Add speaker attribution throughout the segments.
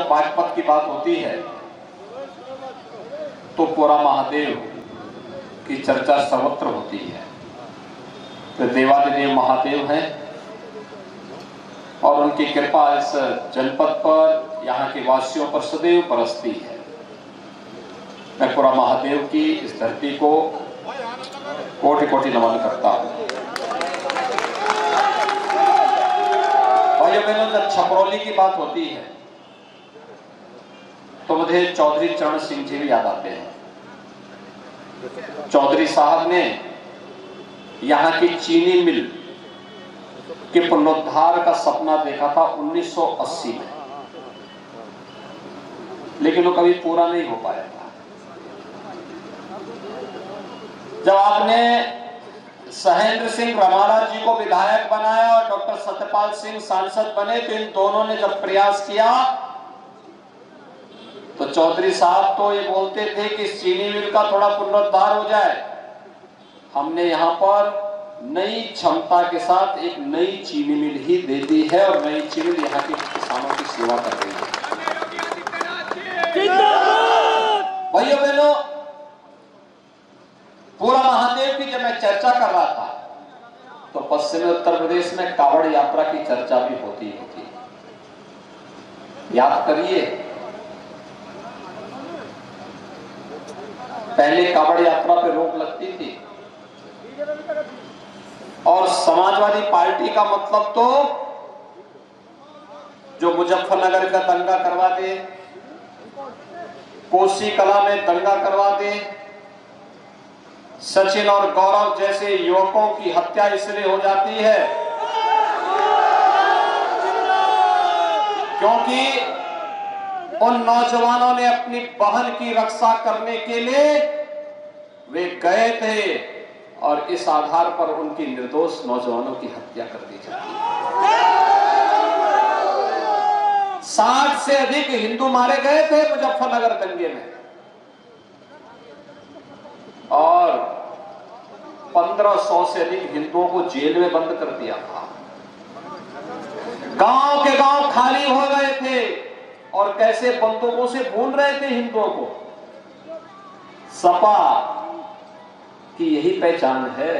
Speaker 1: जब बागपत की बात होती है तो पूरा महादेव की चर्चा सर्वत्र होती है। तो देवादिदेव महादेव हैं और उनकी कृपा इस जनपद पर, यहाँ के वासियों पर सदैव बरसती है। मैं पूरा महादेव की इस धरती को कोटि कोटि नमन करता हूँ। भाइयों बहनों, जब छपरौली की बात होती है तो मुझे चौधरी चरण सिंह जी भी याद आते हैं। चौधरी साहब ने यहाँ की चीनी मिल के पुनरुद्धार का सपना देखा था 1980 में, लेकिन वो कभी पूरा नहीं हो पाया था। जब आपने सहेंद्र सिंह रमाला जी को विधायक बनाया और डॉक्टर सत्यपाल सिंह सांसद बने, तो इन दोनों ने जब प्रयास किया तो चौधरी साहब तो ये बोलते थे कि चीनी मिल का थोड़ा पुनरुद्धार हो जाए। हमने यहाँ पर नई क्षमता के साथ एक नई चीनी मिल ही दे दी है और नई चीनी मिल यहाँ के किसानों की सेवा कर रही है। भाइयों बहनों, पूरा महादेव की जब मैं चर्चा कर रहा था तो पश्चिमी उत्तर प्रदेश में कावड़ यात्रा की चर्चा भी होती थी। याद करिए, पहले कावड़ यात्रा पे रोक लगती थी और समाजवादी पार्टी का मतलब तो जो मुजफ्फरनगर का दंगा करवा दे, कोसी कला में दंगा करवा दे, सचिन और गौरव जैसे युवकों की हत्या इसलिए हो जाती है क्योंकि उन नौजवानों ने अपनी बहन की रक्षा करने के लिए वे गए थे और इस आधार पर उनकी निर्दोष नौजवानों की हत्या कर दी जाती है। 60 से अधिक हिंदू मारे गए थे मुजफ्फरनगर दंगे में और 1500 से अधिक हिंदुओं को जेल में बंद कर दिया था। गांव के गांव खाली हो गए थे और कैसे बंदूकों से भून रहे थे हिंदुओं को। सपा की यही पहचान है।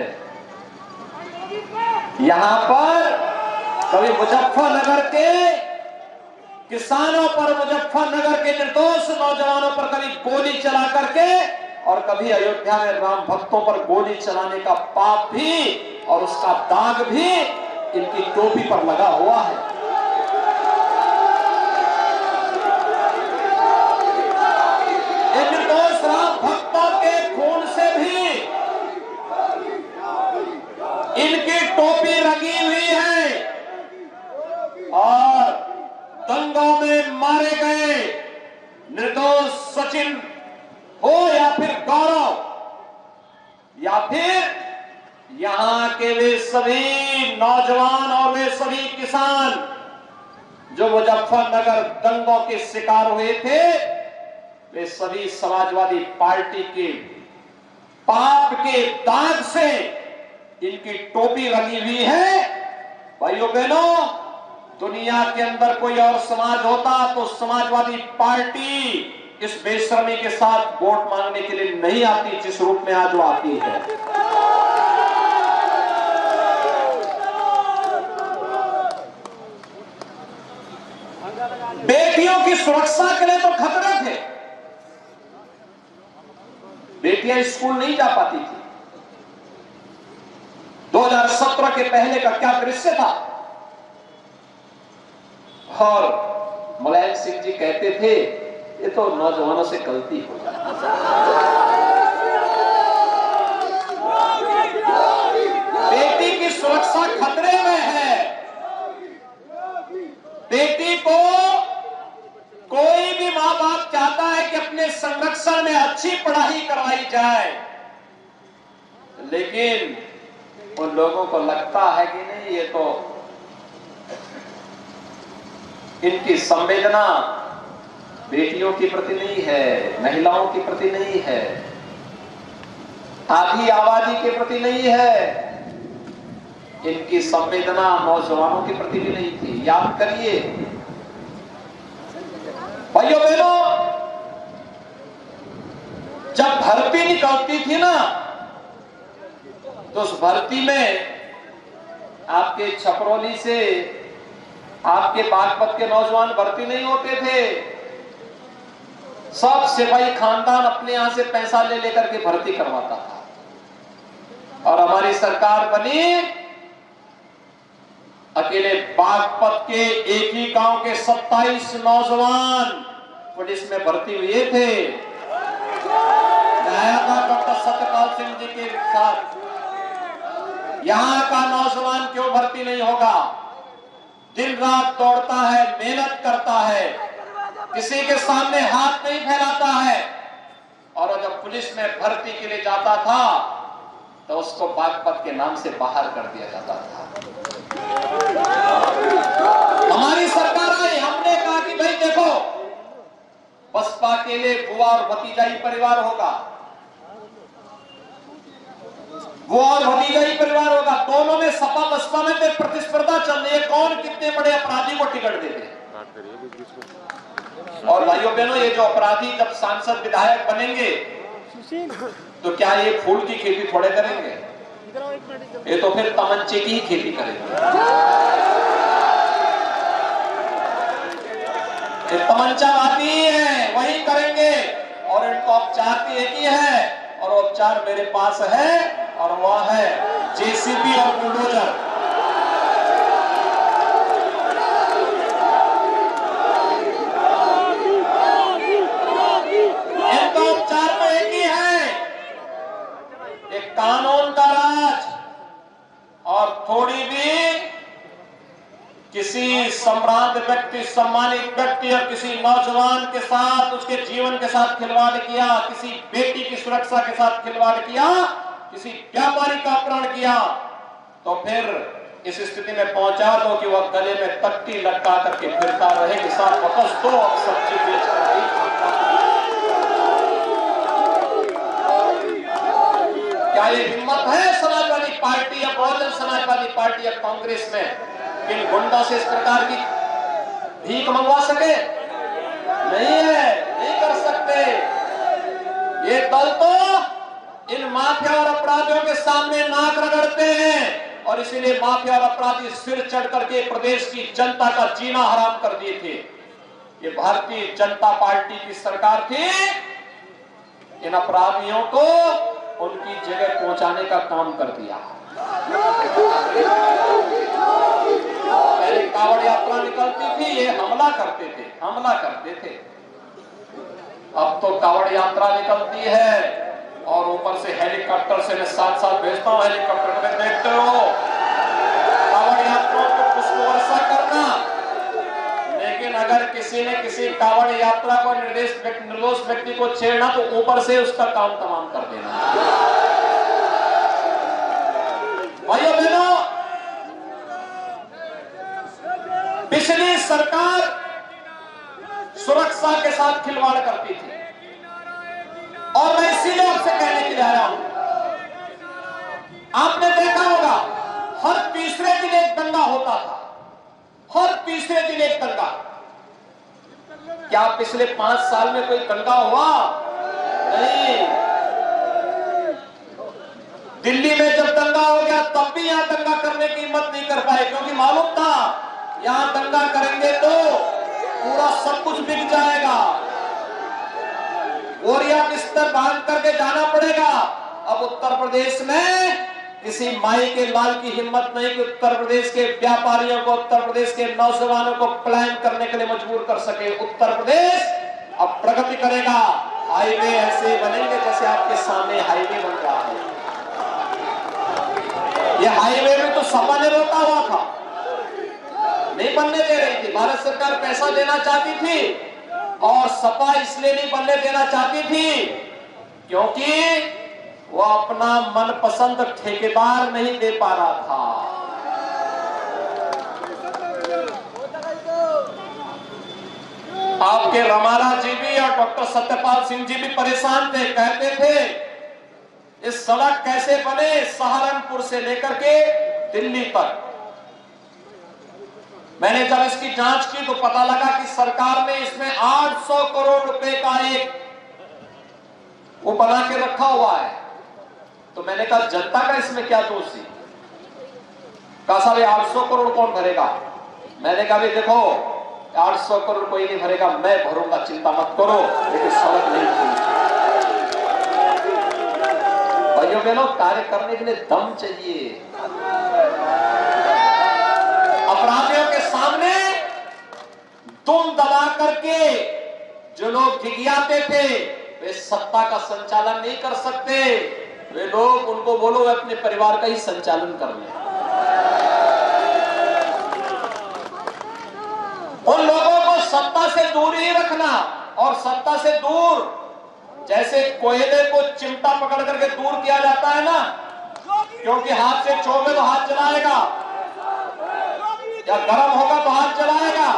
Speaker 1: यहां पर कभी मुजफ्फरनगर के किसानों पर, मुजफ्फरनगर के निर्दोष नौजवानों पर कभी गोली चला करके और कभी अयोध्या में राम भक्तों पर गोली चलाने का पाप भी और उसका दाग भी इनकी टोपी पर लगा हुआ है। इन निर्दोष राम भक्तों के खून से भी इनकी टोपी लगी हुई है और दंगों में मारे गए निर्दोष सचिन हो या फिर गौरव या फिर यहां के वे सभी नौजवान और वे सभी किसान जो मुजफ्फरनगर दंगों के शिकार हुए थे, वे सभी समाजवादी पार्टी के पाप के दाग से इनकी टोपी लगी हुई है। भाइयों बहनों, दुनिया के अंदर कोई और समाज होता तो समाजवादी पार्टी इस बेशर्मी के साथ वोट मांगने के लिए नहीं आती जिस रूप में आज वो आती है। बेटियों की सुरक्षा के लिए तो खतरे थे, बेटियां स्कूल नहीं जा पाती थी। 2017 के पहले का क्या दृश्य था। और मुलायम सिंह जी कहते थे ये तो नौजवानों से गलती हो जाती है। बेटी की सुरक्षा खतरे में है। बेटी को कोई भी मां बाप चाहता है कि अपने संरक्षण में अच्छी पढ़ाई करवाई जाए, लेकिन उन लोगों को लगता है कि नहीं, ये तो इनकी संवेदना बेटियों के प्रति नहीं है, महिलाओं के प्रति नहीं है, आधी आबादी के प्रति नहीं है, इनकी संवेदना नौजवानों के प्रति भी नहीं थी। याद करिए भर्ती निकलती थी ना, तो उस भर्ती में आपके छपरौली से, आपके बागपत के नौजवान भर्ती नहीं होते थे। सब सिपाही खानदान अपने यहां से पैसा ले लेकर के भर्ती करवाता था। और हमारी सरकार बनी, अकेले बागपत के एक ही गांव के 27 नौजवान पुलिस में भर्ती हुए थे। आया था डॉक्टर सत्यपाल सिंह जी के साथ, यहां का नौजवान क्यों भर्ती नहीं होगा? दिन रात दौड़ता है, मेहनत करता है, किसी के सामने हाथ नहीं फैलाता है, और जब पुलिस में भर्ती के लिए जाता था तो उसको बागपत के नाम से बाहर कर दिया जाता था। हमारी सरकार आई, हमने कहा कि भाई देखो, बसपा के लिए बुआ और भतीजाई परिवार होगा, वो और भतीजाई परिवार होगा, दोनों में सपा बसपा में प्रतिस्पर्धा चल रही है, कौन कितने बड़े अपराधी को टिकट देते। और भाइयों बहनों, ये जो अपराधी जब सांसद विधायक बनेंगे तो क्या ये फूल की खेती थोड़े करेंगे, ये तो फिर तमंचे की ही खेती करेंगे। ये तमंचावादी है, वही करेंगे। और इनको उपचार भी एक ही है, और उपचार मेरे पास है, और वह है जेसीबी और बुलडोजर। इनका उपचार तो एक ही है, एक कानून का राज। और थोड़ी भी किसी सम्राट व्यक्ति, सम्मानित व्यक्ति और किसी नौजवान के साथ, उसके जीवन के साथ खिलवाड़ किया, किसी बेटी की सुरक्षा के साथ खिलवाड़ किया, किसी व्यापारी का अपहरण किया, तो फिर इस स्थिति में पहुंचा दो कि वह गले में तख्ती लटका करके फिरता रहे कि साथ वापस दो, अब सब्जी बेच कर ही खाता। क्या ये हिम्मत है समाजवादी पार्टी या बहुजन समाजवादी पार्टी या कांग्रेस में इन गुंडों से इस प्रकार की भीख मंगवा सके? नहीं है, नहीं कर सकते। ये दल तो इन माफिया और अपराधियों के सामने नाक रगड़ते हैं, और इसीलिए माफिया और अपराधी सिर चढ़ करके प्रदेश की जनता का जीना हराम कर दिए थे। ये भारतीय जनता पार्टी की सरकार थी, इन अपराधियों को उनकी जगह पहुंचाने का काम कर दिया। पहले कावड़ यात्रा निकलती थी, ये हमला करते थे। अब तो कावड़ यात्रा निकलती है और ऊपर से हेलीकॉप्टर से मैं साथ भेजता हूं, हेलीकॉप्टर में देखते हो कावड़ यात्राओं को पुष्प वर्षा करना। लेकिन अगर किसी ने किसी कावड़ यात्रा को निर्दोष व्यक्ति को छेड़ना तो ऊपर से उसका काम तमाम कर देना। भाइयों बहनों, पिछली सरकार सुरक्षा के साथ खिलवाड़ करती थी, और मैं इसीलिए आपसे कहने के लिए आया हूं। आपने देखा होगा हर तीसरे दिन एक दंगा होता था, हर तीसरे दिन एक दंगा। क्या पिछले 5 साल में कोई दंगा हुआ? नहीं। दिल्ली में जब दंगा हो गया तब भी यहां दंगा करने की हिम्मत नहीं कर पाए, क्योंकि मालूम था यहां दंगा करेंगे तो पूरा सब कुछ बिक जाएगा, बोरिया बिस्तर बांध करके जाना पड़ेगा। अब उत्तर प्रदेश में किसी माई के लाल की हिम्मत नहीं कि उत्तर प्रदेश के व्यापारियों को, उत्तर प्रदेश के नौजवानों को पलायन करने के लिए मजबूर कर सके। उत्तर प्रदेश अब प्रगति करेगा, हाईवे ऐसे बनेंगे जैसे आपके सामने हाईवे बन रहा है। ये हाईवे में तो सपा ने रोका हुआ था, नहीं बनने दे रही थी। भारत सरकार पैसा देना चाहती थी, और सपा इसलिए नहीं बनने देना चाहती थी क्योंकि वो अपना मनपसंद ठेकेदार नहीं दे पा रहा था। आपके रमाला जी भी और डॉक्टर सत्यपाल सिंह जी भी परेशान थे, कहते थे इस सड़क कैसे बने सहारनपुर से लेकर के दिल्ली तक। मैंने जब इसकी जांच की तो पता लगा कि सरकार ने इसमें 800 करोड़ रुपए का एक वो बना के रखा हुआ है। तो मैंने कहा जनता का इसमें क्या दोष है? कहा साहब 800 करोड़ कौन भरेगा? मैंने कहा भी देखो 800 करोड़ कोई नहीं भरेगा, मैं भरूंगा, चिंता मत करो, लेकिन सड़क नहीं भरूंगा। भाइयों बहनों, कार्य करने के लिए दम चाहिए। अपराधियों के सामने दुम दबा करके जो लोग गिगियाते थे वे सत्ता का संचालन नहीं कर सकते। वे लोग, उनको बोलो वे अपने परिवार का ही संचालन कर ले। उन लोगों को सत्ता से दूर ही रखना, और सत्ता से दूर जैसे कोयले को चिमटा पकड़ करके दूर किया जाता है ना, क्योंकि हाथ से छूओगे तो हाथ जलाएगा, या गर्म होगा तो हाथ जलाएगा,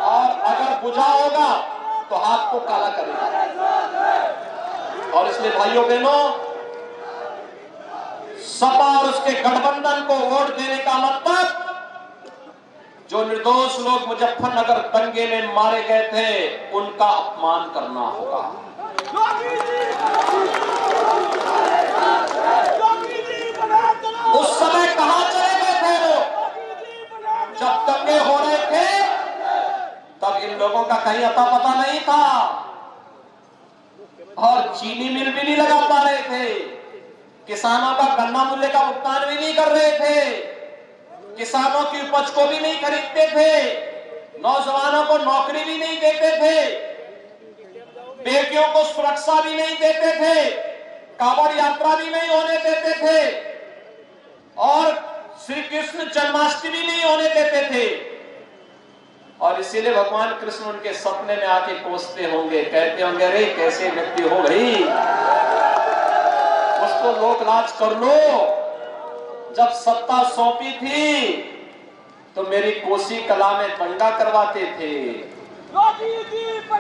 Speaker 1: और अगर बुझा होगा तो हाथ को काला करेगा। और इसलिए भाइयों बहनों, सपा और उसके गठबंधन को वोट देने का मतलब जो निर्दोष लोग मुजफ्फरनगर दंगे में मारे गए थे उनका अपमान करना होगा। उस समय कहां चले गए थे लोग? जब दंगे हो रहे थे तब इन लोगों का कहीं अता पता नहीं था, और चीनी मिल भी नहीं लगा पा रहे थे, किसानों का गन्ना मूल्य का भुगतान भी नहीं कर रहे थे, किसानों की उपज को भी नहीं खरीदते थे, नौजवानों को नौकरी भी नहीं देते थे, बेटियों को सुरक्षा भी नहीं देते थे, कांवड़ यात्रा भी नहीं होने देते थे, और श्री कृष्ण जन्माष्टमी नहीं होने देते थे। और इसीलिए भगवान कृष्ण उनके सपने में आके कोसते होंगे, कहते होंगे अरे कैसे व्यक्ति हो भाई, उसको लोक लाज कर लो। जब सत्ता सौंपी थी तो मेरी कोसी कला में दंगा करवाते थे,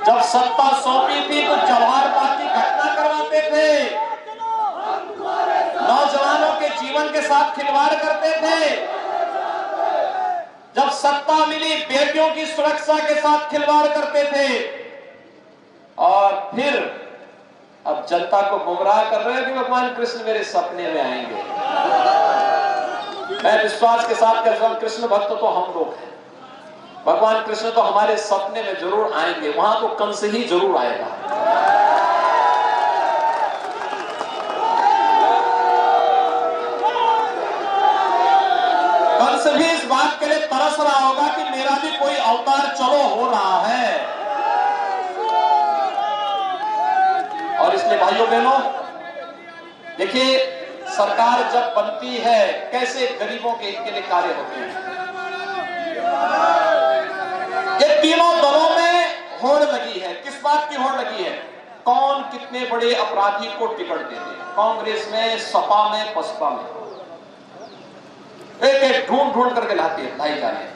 Speaker 1: जब सत्ता सौंपी थी तो जवाहरबाद की घटना करवाते थे, नौजवानों के जीवन के साथ खिलवाड़ करते थे, जब सत्ता मिली बेटियों की सुरक्षा के साथ खिलवाड़ करते थे, और फिर अब जनता को गुमराह कर रहे हैं कि भगवान कृष्ण मेरे सपने में आएंगे। मैं विश्वास के साथ कहता हूं, कृष्ण भक्त तो हम लोग हैं, भगवान कृष्ण तो हमारे सपने में जरूर आएंगे, वहां तो कंस ही जरूर आएगा। कंस भी इस बात के लिए तरस रहा होगा कि मेरा भी कोई अवतार चलो हो रहा है। और इसलिए भाइयों बहनों देखिए, सरकार जब बनती है कैसे गरीबों के हित के लिए कार्य होते हैं। ये तीनों दलों में होड़ लगी है। किस बात की होड़ लगी है? कौन कितने बड़े अपराधी को टिकट दे दे। कांग्रेस में, सपा में, बसपा में एक एक ढूंढ ढूंढ करके लाती है, लाई जा रही है।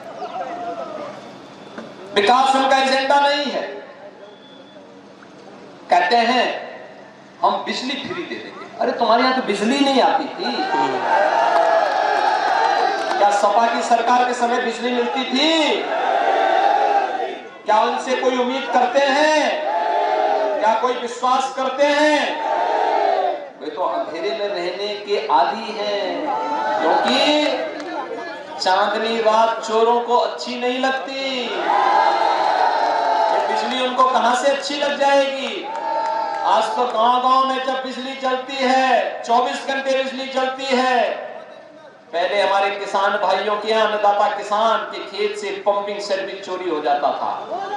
Speaker 1: विकास उनका एजेंडा नहीं है। कहते हैं हम बिजली फ्री दे देंगे। अरे तुम्हारे यहां तो बिजली नहीं आती थी क्या? सपा की सरकार के समय बिजली मिलती थी क्या? उनसे कोई उम्मीद करते हैं क्या? कोई विश्वास करते हैं? वे तो अंधेरे में रहने के आदी हैं, क्योंकि चांदनी रात चोरों को अच्छी नहीं लगती। ये बिजली उनको कहां से अच्छी लग जाएगी? आज तो गांव-गांव में जब बिजली चलती है 24 घंटे बिजली चलती है। पहले हमारे किसान भाइयों के यहाँ, अन्नदाता किसान के खेत से पंपिंग सेट भी चोरी हो जाता था।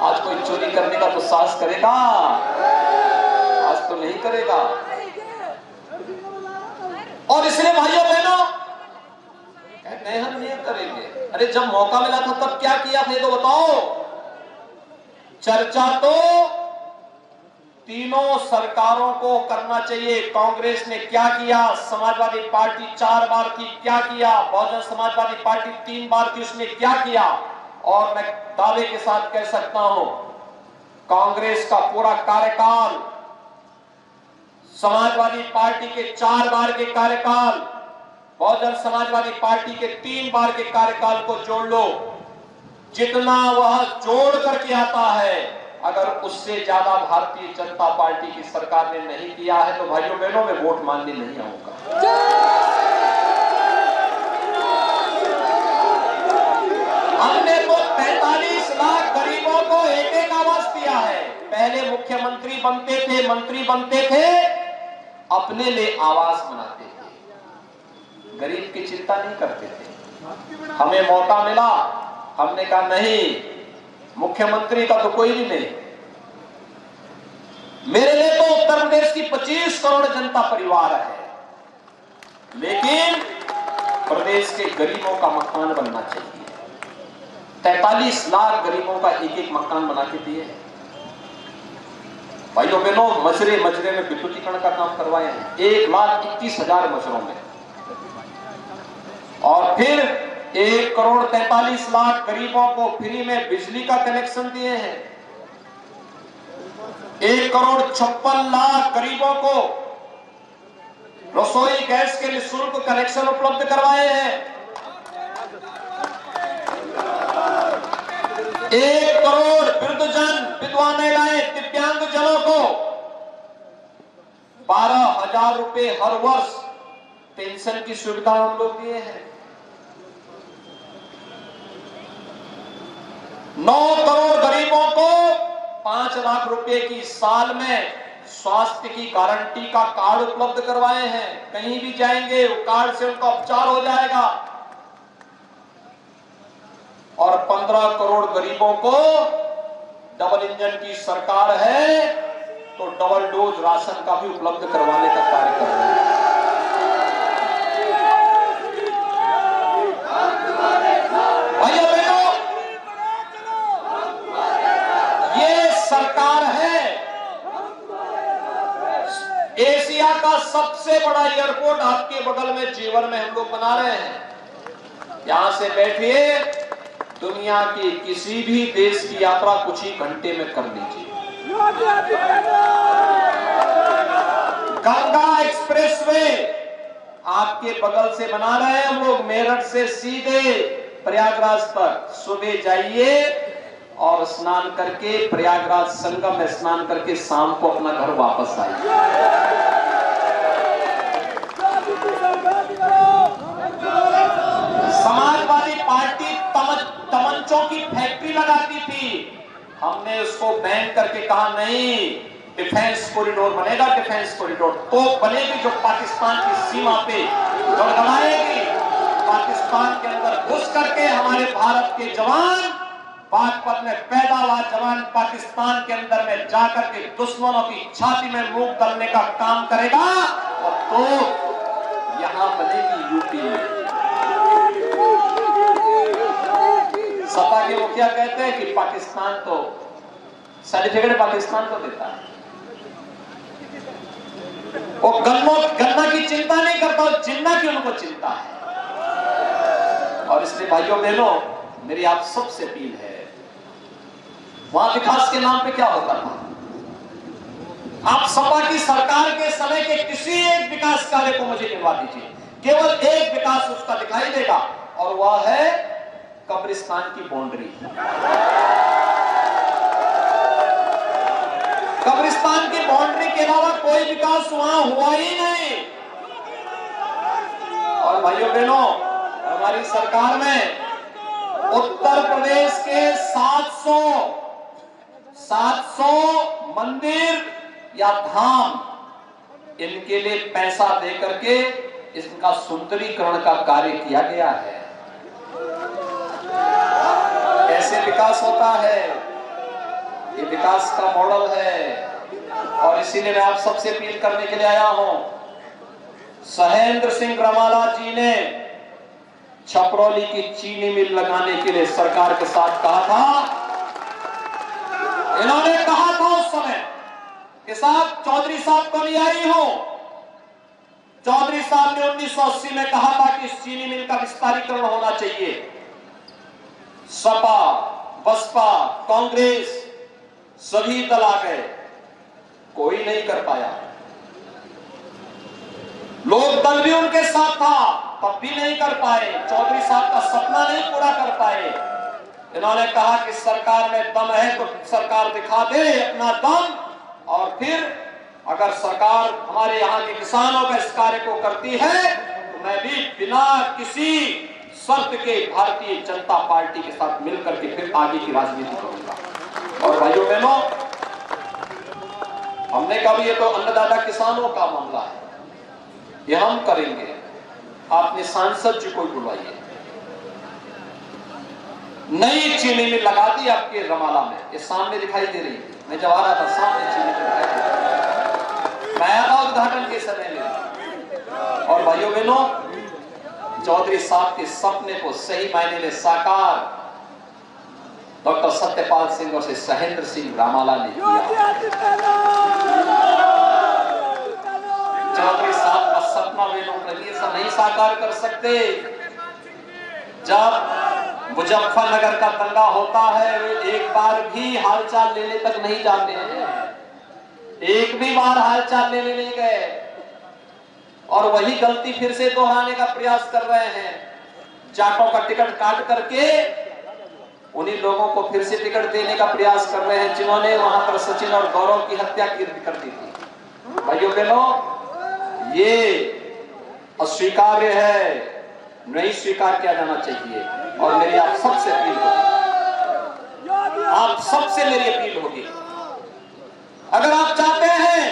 Speaker 1: आज कोई चोरी करने का तो साहस करेगा? आज तो नहीं करेगा। और इसलिए भाइयों बहनों नहीं, हम नहीं करेंगे। अरे जब मौका मिला था तब क्या किया था तो बताओ। चर्चा तो तीनों सरकारों को करना चाहिए। कांग्रेस ने क्या किया, समाजवादी पार्टी 4 बार थी, क्या किया, बहुजन समाजवादी पार्टी 3 बार थी, उसने क्या किया। और मैं दावे के साथ कह सकता हूं, कांग्रेस का पूरा कार्यकाल, समाजवादी पार्टी के 4 बार के कार्यकाल, बहुजन समाजवादी पार्टी के 3 बार के कार्यकाल को जोड़ लो, जितना वह जोड़ करके आता है अगर उससे ज्यादा भारतीय जनता पार्टी की सरकार ने नहीं किया है तो भाइयों बहनों में वोट मांगने नहीं आऊंगा। हमने तो 45 लाख गरीबों को एक एक आवास दिया है। पहले मुख्यमंत्री बनते थे, मंत्री बनते थे, अपने लिए आवास बनाते थे, गरीब की चिंता नहीं करते थे। हमें मौका मिला, हमने कहा नहीं, मुख्यमंत्री का तो कोई भी नहीं, मेरे लिए तो उत्तर प्रदेश की 25 करोड़ जनता परिवार है, लेकिन प्रदेश के गरीबों का मकान बनना चाहिए। 43 लाख गरीबों का एक एक मकान बना के दिए। भाइयों बहनों, मजरे मजरे में विद्युतीकरण का काम करवाए हैं 1,21,000 मजरों में, और फिर 1,43,00,000 गरीबों को फ्री में बिजली का कनेक्शन दिए हैं। 1,56,00,000 गरीबों को रसोई गैस के निःशुल्क कनेक्शन उपलब्ध करवाए हैं। 1 करोड़ वृद्धजन, विधवा महिलाएं, दिव्यांग जनों को 12,000 रुपए हर वर्ष पेंशन की सुविधा हम लोग दिए हैं। 9 करोड़ गरीबों को 5 लाख रुपए की साल में स्वास्थ्य की गारंटी का कार्ड उपलब्ध करवाए हैं। कहीं भी जाएंगे वो कार्ड से उनका उपचार हो जाएगा। और 15 करोड़ गरीबों को, डबल इंजन की सरकार है तो डबल डोज राशन का भी उपलब्ध करवाने का कार्य कर रहे हैं। भाइयों बहनों, ये सरकार है, एशिया का सबसे बड़ा एयरपोर्ट आपके बगल में जीवन में हम लोग बना रहे हैं। यहां से बैठिए, दुनिया के किसी भी देश की यात्रा कुछ ही घंटे में कर लीजिए। गंगा एक्सप्रेसवे आपके बगल से बना रहे हैं हम लोग, मेरठ से सीधे प्रयागराज तक। सुबह जाइए और स्नान करके प्रयागराज संगम में स्नान करके शाम को अपना घर वापस आइए। समाजवादी पार्टी तमंचों की फैक्ट्री लगाती थी, हमने उसको बैन करके कहा नहीं, डिफेंस कॉरिडोर बनेगा, डिफेंस कॉरिडोर तो बनेगी जो पाकिस्तान की सीमा पे गड़गड़ाएगी। पाकिस्तान के अंदर घुस करके हमारे भारत के जवान, बागपत में पैदा हुआ जवान पाकिस्तान के अंदर में जाकर के दुश्मनों की छाती में मूंग डालने का काम करेगा, और तो यहां बनेगी यूपी में। सपा के मुखिया कहते हैं कि पाकिस्तान तो सर्टिफिकेट पाकिस्तान को देता है, वो गन्ना की चिंता नहीं करता, जिन्ना की उनको चिंता है। और इसलिए भाइयों बहनों, मेरी आप सबसे अपील है, वहां विकास के नाम पे क्या होता था? आप सपा की सरकार के समय के किसी एक विकास कार्य को मुझे गिनवा दीजिए, केवल एक विकास उसका दिखाई देगा, और वह है कब्रिस्तान की बाउंड्री। कब्रिस्तान की बाउंड्री के अलावा कोई विकास वहां हुआ ही नहीं। और भाइयों बहनों, हमारी सरकार में उत्तर प्रदेश के 700 मंदिर या धाम, इनके लिए पैसा दे करके इसका सुंदरीकरण का कार्य किया गया है। कैसे विकास होता है, ये विकास का मॉडल है। और इसीलिए मैं आप सबसे अपील करने के लिए आया हूं। सहेंद्र सिंह रमाला जी ने छपरौली की चीनी मिल लगाने के लिए सरकार के साथ कहा था। इन्होंने कहा था उस समय कि साहब, चौधरी साहब को नहीं आई हो। चौधरी साहब ने 1980 में कहा था कि इस चीनी मिल का विस्तारीकरण होना चाहिए। सपा, बसपा, कांग्रेस सभी दल आ गए, कोई नहीं कर पाया। लोक दल भी उनके साथ था, तब भी नहीं कर पाए। चौधरी साहब का सपना नहीं पूरा कर पाए। इन्होंने कहा कि सरकार में दम है तो सरकार दिखा दे अपना दम, और फिर अगर सरकार हमारे यहाँ के किसानों का इस कार्य को करती है तो मैं भी बिना किसी शर्त के भारतीय जनता पार्टी के साथ मिलकर के फिर आगे की राजनीति करूंगा। और भाइयों बहनों, हमने कहा ये तो अन्नदाता किसानों का मामला है, ये हम करेंगे। आपने सांसद जी को बुलवाइए, नई चीनी मिल लगा दी आपके रमाला में, ये सामने दिखाई दे रही थी, मैं जब आ रहा था सामने चीनी मिल दिखाई दे रही, मैं आया उद्घाटन के समय में। और भाइयों बहनों, चौधरी साहब के सपने को सही मायने में साकार डॉक्टर सत्यपाल सिंह और सहेंद्र सिंह रामाला ने किया। चौधरी साहब का सपना वे लोग ऐसा नहीं साकार कर सकते। जब मुजफ्फरनगर का दंगा होता है, वे एक बार भी हालचाल लेने तक नहीं जाते हैं, एक भी बार हालचाल लेने नहीं गए, और वही गलती फिर से दोहराने का प्रयास कर रहे हैं। जाटों का टिकट काट करके उन्हीं लोगों को फिर से टिकट देने का प्रयास कर रहे हैं जिन्होंने वहां पर सचिन और गौरव की हत्या कर दी थी। भाइयों बहनों, ये अस्वीकार्य है, नहीं स्वीकार किया जाना चाहिए। और मेरी आप सबसे अपील होगी, आप सबसे मेरी अपील होगी, अगर आप चाहते हैं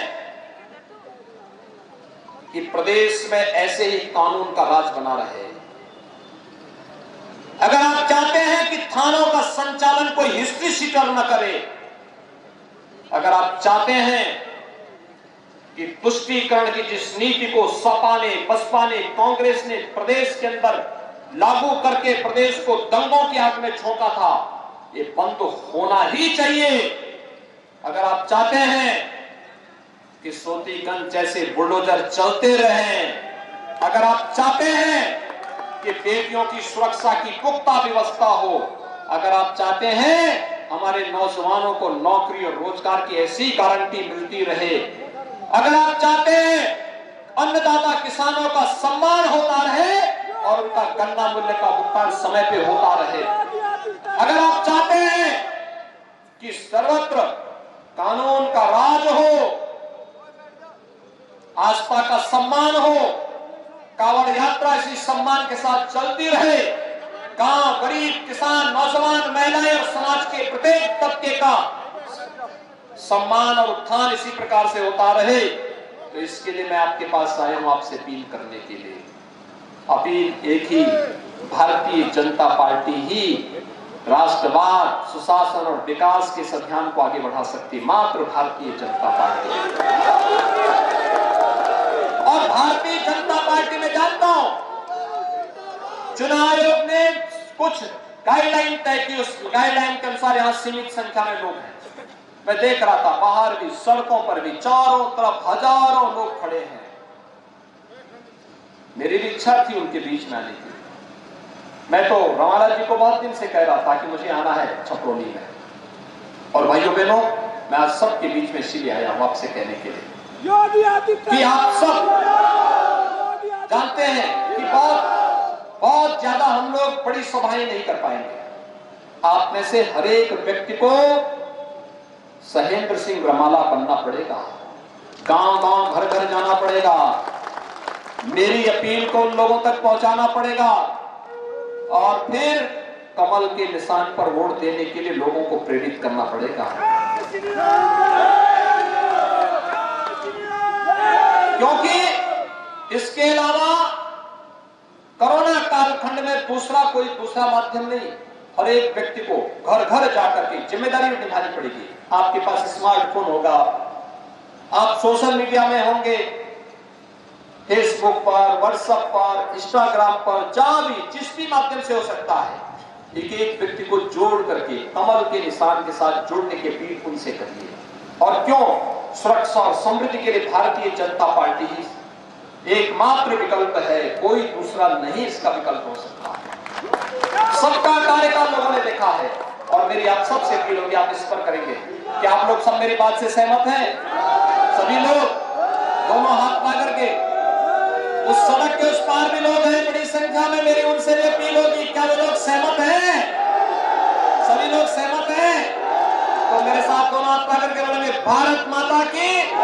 Speaker 1: कि प्रदेश में ऐसे ही कानून का राज बना रहे, अगर आप चाहते हैं कि थानों का संचालन कोई हिस्ट्री शीटर न करे, अगर आप चाहते हैं कि तुष्टीकरण की जिस नीति को सपा ने, बसपा ने, कांग्रेस ने प्रदेश के अंदर लागू करके प्रदेश को दंगों की आग में झोंका था, ये बंद होना ही चाहिए। अगर आप चाहते हैं कि सोतीगंज जैसे बुलडोजर चलते रहें, अगर आप चाहते हैं कि बेटियों की सुरक्षा की पुख्ता व्यवस्था हो, अगर आप चाहते हैं हमारे नौजवानों को नौकरी और रोजगार की ऐसी गारंटी मिलती रहे, अगर आप चाहते हैं अन्नदाता किसानों का सम्मान होता रहे और उनका गन्ना मूल्य का भुगतान समय पे होता रहे, अगर आप चाहते हैं कि सर्वत्र कानून का राज हो, आस्था का सम्मान हो, कांवड़ यात्रा इसी सम्मान के साथ चलती रहे, गांव, गरीब, किसान, नौजवान, महिलाएं और समाज के प्रत्येक तबके का सम्मान और उत्थान इसी प्रकार से होता रहे, तो इसके लिए मैं आपके पास आया हूं आपसे अपील करने के लिए। अपील एक ही, भारतीय जनता पार्टी ही राष्ट्रवाद, सुशासन और विकास के इस अभियान को आगे बढ़ा सकती, मात्र भारतीय जनता पार्टी। और भारतीय जनता पार्टी में जानता हूं चुनाव आयोग ने कुछ गाइडलाइन तय की, उस गाइडलाइन के अनुसार यहां सीमित संख्या में लोग हैं। मैं देख रहा था बाहर भी, सड़कों पर भी, चारों तरफ हजारों लोग खड़े हैं। मेरी भी इच्छा थी उनके बीच में आने की। मैं तो रमाला जी को बहुत दिन से कह रहा था कि मुझे आना है छपरोली में। और भाइयों बहनों, मैं आज सबके बीच में इसीलिए आया हूं आपसे कहने के लिए कि आप सब जानते हैं कि बहुत ज्यादा हम लोग बड़ी सभाएं नहीं कर पाएंगे। आप में से हर एक व्यक्ति को सहेंद्र सिंह रमाला बनना पड़ेगा, गांव-गांव, घर-घर जाना पड़ेगा, मेरी अपील को उन लोगों तक पहुंचाना पड़ेगा, और फिर कमल के निशान पर वोट देने के लिए लोगों को प्रेरित करना पड़ेगा। क्योंकि इसके अलावा कोरोना कालखंड में दूसरा माध्यम नहीं, हर एक व्यक्ति को घर घर जाकर के जिम्मेदारी निभानी पड़ेगी। आपके पास स्मार्टफोन होगा, आप सोशल मीडिया में होंगे, फेसबुक पर, व्हाट्सएप पर, इंस्टाग्राम पर, जहां भी जिस भी माध्यम से हो सकता है, एक एक व्यक्ति को जोड़ करके कमल के निशान के साथ जुड़ने की अपील उनसे करिए। और क्यों, सुरक्षा और समृद्धि के लिए भारतीय जनता पार्टी ही एकमात्र विकल्प है, कोई दूसरा नहीं इसका विकल्प हो सकता है। सबका कार्यकाल लोगों ने देखा है, और मेरी आप सबसे अपील होगी, आप इस पर करेंगे। क्या आप लोग सब मेरी बात से सहमत हैं? सभी लोग दोनों हाथ पा करके, उस सड़क के उस पार भी लोग हैं बड़ी संख्या में, मेरी उनसे भी अपील होगी, क्या वे लोग सहमत हैं? सभी लोग सहमत हैं? तो मेरे साथ दोनों हाथ पकड़ के बोलेंगे भारत माता की